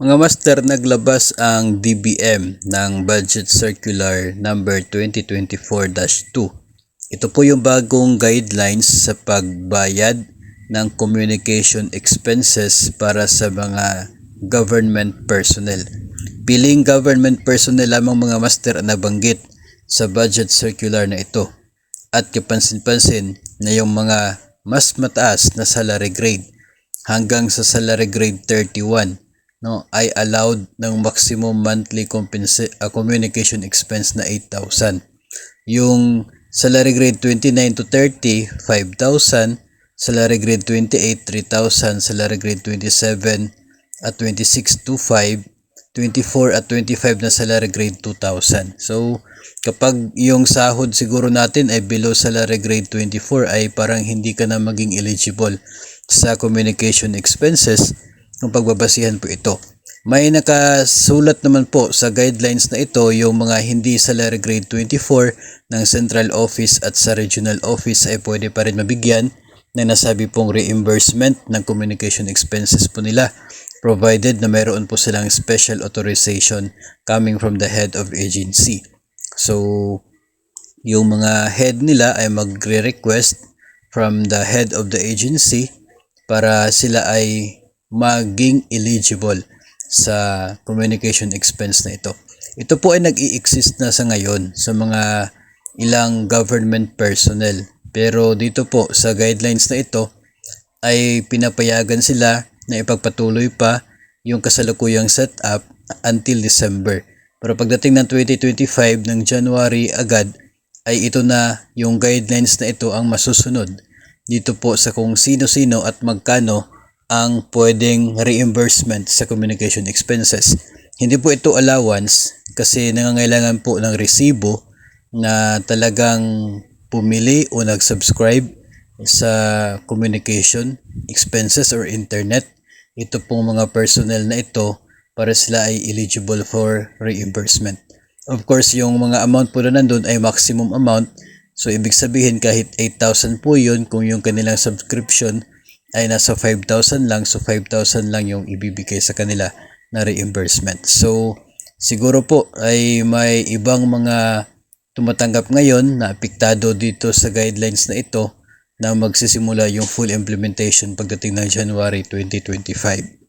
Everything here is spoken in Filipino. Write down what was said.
Mga master, naglabas ang DBM ng Budget Circular number 2024-2. Ito po yung bagong guidelines sa pagbayad ng communication expenses para sa mga government personnel. Piling government personnel lamang mga master ang nabanggit sa budget circular na ito. At kapansin-pansin na yung mga mas mataas na salary grade hanggang sa salary grade 31 ay allowed ng maximum monthly communication expense na 8,000. Yung salary grade 29 to 30, 5,000, salary grade 28, 3,000, salary grade 27 at 26 to 5, 24 at 25 na salary grade 2,000. So, kapag yung sahod siguro natin ay below salary grade 24 ay parang hindi ka na maging eligible sa communication expenses kung pagbabasihan po ito. May nakasulat naman po sa guidelines na ito yung mga hindi salary grade 24 ng central office at sa regional office ay pwede pa rin mabigyan na nasabi pong reimbursement ng communication expenses po nila, provided na mayroon po silang special authorization coming from the head of agency. So, yung mga head nila ay magre-request from the head of the agency para sila ay maging eligible sa communication expense na ito. Ito po ay nag-i-exist na sa ngayon sa mga ilang government personnel. Pero dito po sa guidelines na ito ay pinapayagan sila na ipagpatuloy pa yung kasalukuyang setup until December. Pero pagdating ng 2025 ng January agad ay ito na yung guidelines na ito ang masusunod dito po sa kung sino-sino at magkano ang pwedeng reimbursement sa communication expenses. Hindi po ito allowance kasi nangangailangan po ng resibo na talagang pumili o nag-subscribe sa communication expenses or internet. Ito pong mga personnel na ito para sila ay eligible for reimbursement. Of course, yung mga amount po na nandun ay maximum amount. So, ibig sabihin kahit 8,000 po yun kung yung kanilang subscription ay nasa 5,000 lang. So, 5,000 lang yung ibibigay sa kanila na reimbursement. So, siguro po ay may ibang mga tumatanggap ngayon na apektado dito sa guidelines na ito na magsisimula yung full implementation pagdating ng January 2025.